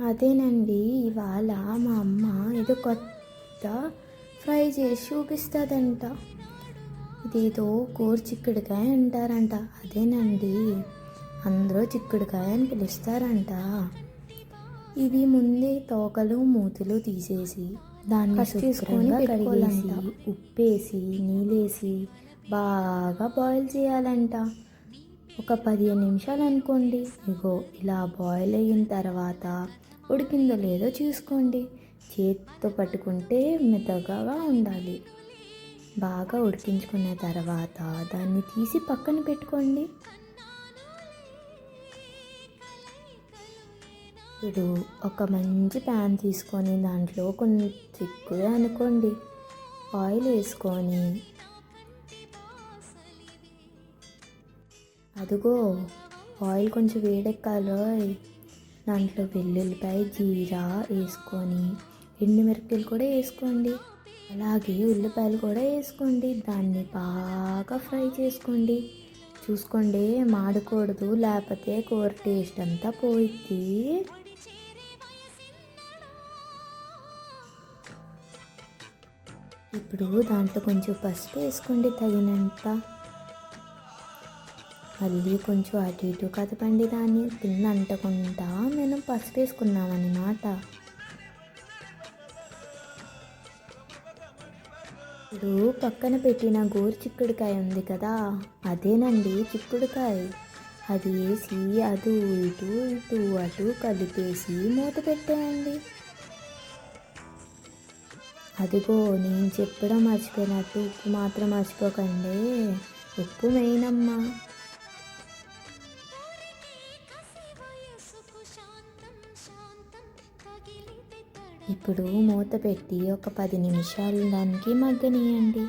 అదేనండి, ఇవాళ మా అమ్మ ఏదో కొత్త ఫ్రై చేసి చూపిస్తుందంట. ఇదేదో చిక్కుడుకాయ అంటారంట. అదేనండి, అందరూ చిక్కుడుకాయ అని పిలుస్తారంట. ఇది ముందే తోకలు మూతులు తీసేసి దాన్ని శుభ్రంగా కడిగేసి ఉప్పేసి నీళ్ళేసి బాగా బాయిల్ చేయాలంట. ఒక 15 నిమిషాలు అనుకోండి. ఇగో ఇలా బాయిల్ అయిన తర్వాత ఉడికిందో లేదో చూసుకోండి. చేతితో పట్టుకుంటే మెత్తగా ఉండాలి. బాగా ఉడికించుకున్న తర్వాత దాన్ని తీసి పక్కన పెట్టుకోండి. ఇప్పుడు ఒక మంచి ప్యాన్ తీసుకొని దాంట్లో కొన్ని చిక్కుడు అనుకోండి ఆయిల్ వేసుకొని, అదిగో ఆయిల్ కొంచెం వేడెక్కాలో దాంట్లో వెల్లుల్లిపాయ జీరా వేసుకొని ఎండుమిరపకాయలు కూడా వేసుకోండి. అలాగే ఉల్లిపాయలు కూడా వేసుకోండి. దాన్ని బాగా ఫ్రై చేసుకోండి. చూసుకోండి, మాడకూడదు, లేకపోతే కూర టేస్ట్ అంతా పోయిద్ది. ఇప్పుడు దాంట్లో కొంచెం పసుపు వేసుకోండి తగినంత. మళ్ళీ కొంచెం అటు ఇటు కదపండి. దాన్ని కింద అంటకుండా మనం పసుపు వేసుకున్నామన్నమాట. ఇప్పుడు పక్కన పెట్టిన చిక్కుడుకాయ ఉంది కదా, అదేనండి చిక్కుడుకాయ. అది వేసి అటు అటు కలిపేసి మూత పెట్టేయండి. అదిగో నేను చెప్పడం మర్చిపోయినట్టు ఉప్పు మాత్రం మర్చిపోకండి. ఉప్పు మెయిన్ అమ్మా. ఇప్పుడు మూత పెట్టి ఒక 10 నిమిషాలు దానికి మగ్గనియండి.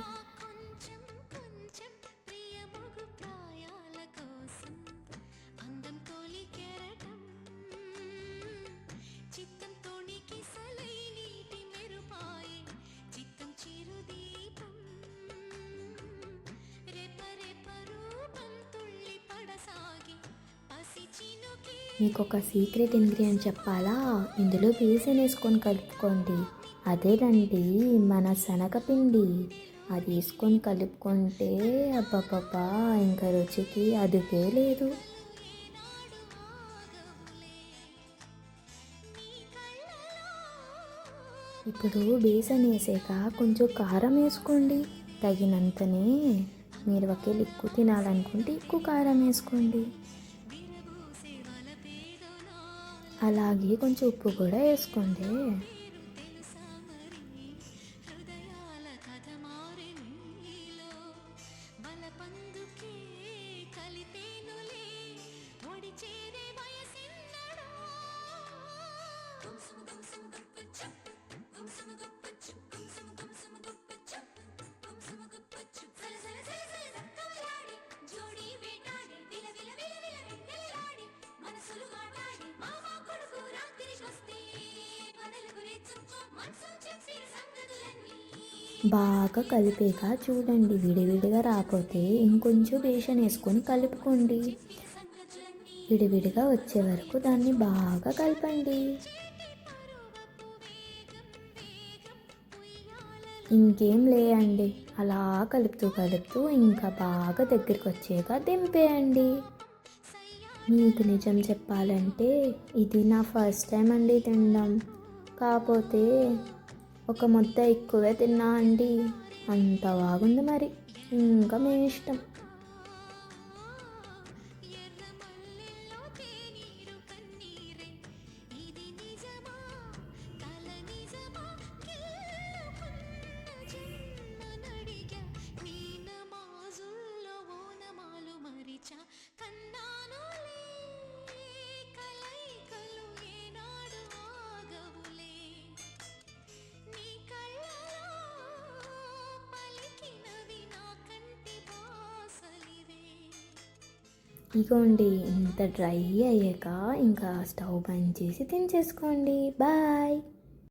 మీకు ఒక సీక్రెట్ ఇంగ్రీడియంట్ చెప్పాలా? ఇందులో బేసన్ వేసుకొని కలుపుకోండి. అదేనండి మన శనగపిండి. అది వేసుకొని కలుపుకుంటే అబ్బబ్బబ్బా, ఇంకా రుచికి అదుపే లేదు. ఇప్పుడు బేసన్ వేసాక కొంచెం కారం వేసుకోండి తగినంతనే. మీరు ఒకేళ్ళు ఎక్కువ తినాలనుకుంటే ఎక్కువ కారం వేసుకోండి. అలాగే కొంచెం ఉప్పు కూడా వేసుకోండి. బాగా కలిపాక చూడండి, విడివిడిగా రాకపోతే ఇంకొంచెం బేసన్ వేసుకొని కలుపుకోండి. విడివిడిగా వచ్చే వరకు దాన్ని బాగా కలపండి. ఇంకేం లేదండి, అలా కలుపుతూ ఇంకా బాగా దగ్గరికి వచ్చాక దింపేయండి. మీకు నిజం చెప్పాలంటే ఇది నా ఫస్ట్ టైం అండి తినడం. కాకపోతే ఒక ముద్ద ఎక్కువే తిన్నా అండి, అంత బాగుంది. మరి ఇంకా మీ ఇష్టం. ఇగోండి, ఇంత డ్రై అయ్యాక ఇంకా స్టవ్ బంద్ చేసి తినేసుకోండి. బాయ్.